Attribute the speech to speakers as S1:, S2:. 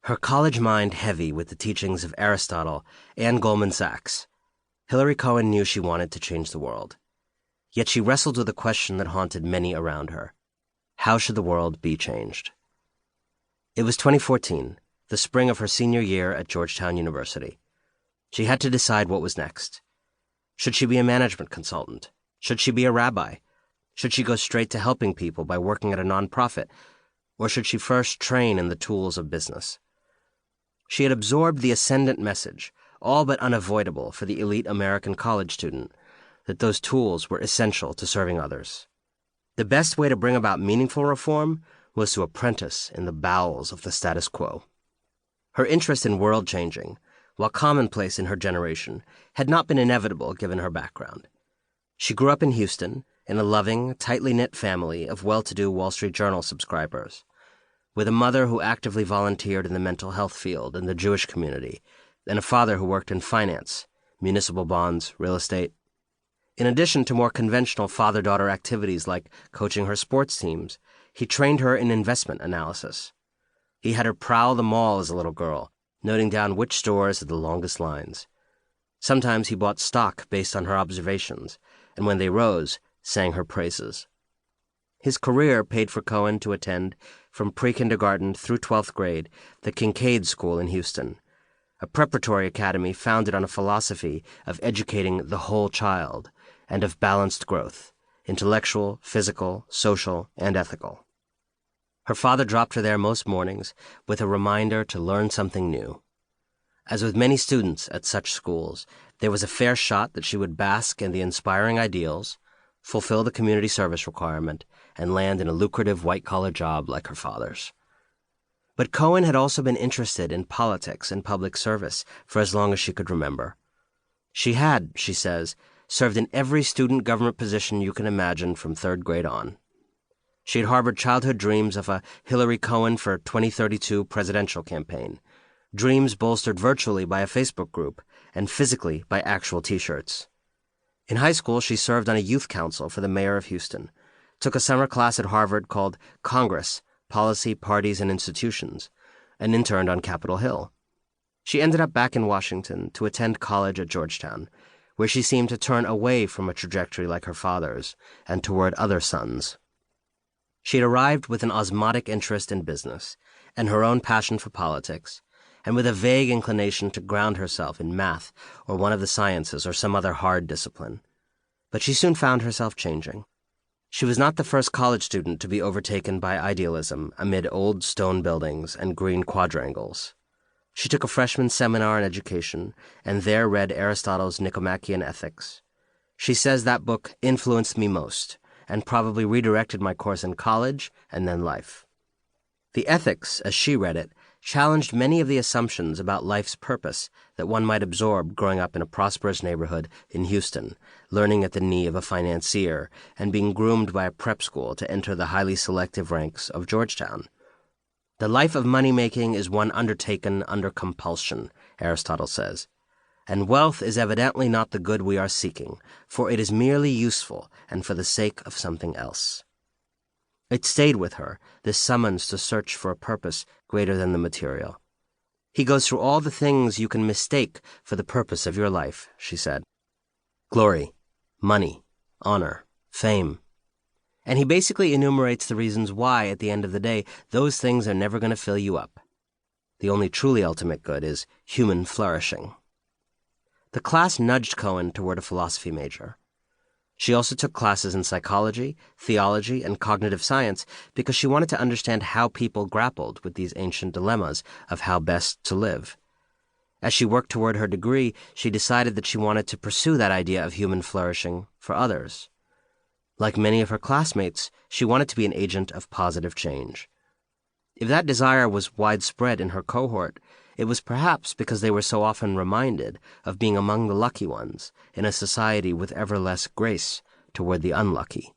S1: Her college mind heavy with the teachings of Aristotle and Goldman Sachs, Hillary Cohen knew she wanted to change the world. Yet she wrestled with a question that haunted many around her. How should the world be changed? It was 2014, the spring of her senior year at Georgetown University. She had to decide what was next. Should she be a management consultant? Should she be a rabbi? Should she go straight to helping people by working at a nonprofit? Or should she first train in the tools of business? She had absorbed the ascendant message, all but unavoidable for the elite American college student, that those tools were essential to serving others. The best way to bring about meaningful reform was to apprentice in the bowels of the status quo. Her interest in world-changing, while commonplace in her generation, had not been inevitable given her background. She grew up in Houston, in a loving, tightly knit family of well-to-do Wall Street Journal subscribers, with a mother who actively volunteered in the mental health field and the Jewish community, and a father who worked in finance, municipal bonds, real estate. In addition to more conventional father-daughter activities like coaching her sports teams, he trained her in investment analysis. He had her prowl the mall as a little girl, noting down which stores had the longest lines. Sometimes he bought stock based on her observations, and when they rose, sang her praises. His career paid for Cohen to attend, from pre-kindergarten through 12th grade, the Kincaid School in Houston, a preparatory academy founded on a philosophy of educating the whole child and of balanced growth, intellectual, physical, social, and ethical. Her father dropped her there most mornings with a reminder to learn something new. As with many students at such schools, there was a fair shot that she would bask in the inspiring ideals, fulfill the community service requirement, and land in a lucrative white-collar job like her father's. But Cohen had also been interested in politics and public service for as long as she could remember. She had, she says, served in every student government position you can imagine from 3rd grade on. She had harbored childhood dreams of a Hillary Cohen for 2032 presidential campaign, dreams bolstered virtually by a Facebook group and physically by actual T-shirts. In high school, she served on a youth council for the mayor of Houston, took a summer class at Harvard called Congress, Policy, Parties, and Institutions, and interned on Capitol Hill. She ended up back in Washington to attend college at Georgetown, where she seemed to turn away from a trajectory like her father's and toward other sons. She had arrived with an osmotic interest in business and her own passion for politics, and with a vague inclination to ground herself in math or one of the sciences or some other hard discipline. But she soon found herself changing. She was not the first college student to be overtaken by idealism amid old stone buildings and green quadrangles. She took a freshman seminar in education and there read Aristotle's Nicomachean Ethics. She says that book influenced me most and probably redirected my course in college and then life. The Ethics, as she read it, challenged many of the assumptions about life's purpose that one might absorb growing up in a prosperous neighborhood in Houston, learning at the knee of a financier, and being groomed by a prep school to enter the highly selective ranks of Georgetown. The life of money-making is one undertaken under compulsion, Aristotle says, and wealth is evidently not the good we are seeking, for it is merely useful and for the sake of something else. It stayed with her, this summons to search for a purpose greater than the material. He goes through all the things you can mistake for the purpose of your life, she said. Glory, money, honor, fame. And he basically enumerates the reasons why, at the end of the day, those things are never going to fill you up. The only truly ultimate good is human flourishing. The class nudged Cohen toward a philosophy major. She also took classes in psychology, theology, and cognitive science because she wanted to understand how people grappled with these ancient dilemmas of how best to live. As she worked toward her degree, she decided that she wanted to pursue that idea of human flourishing for others. Like many of her classmates, she wanted to be an agent of positive change. If that desire was widespread in her cohort, it was perhaps because they were so often reminded of being among the lucky ones in a society with ever less grace toward the unlucky.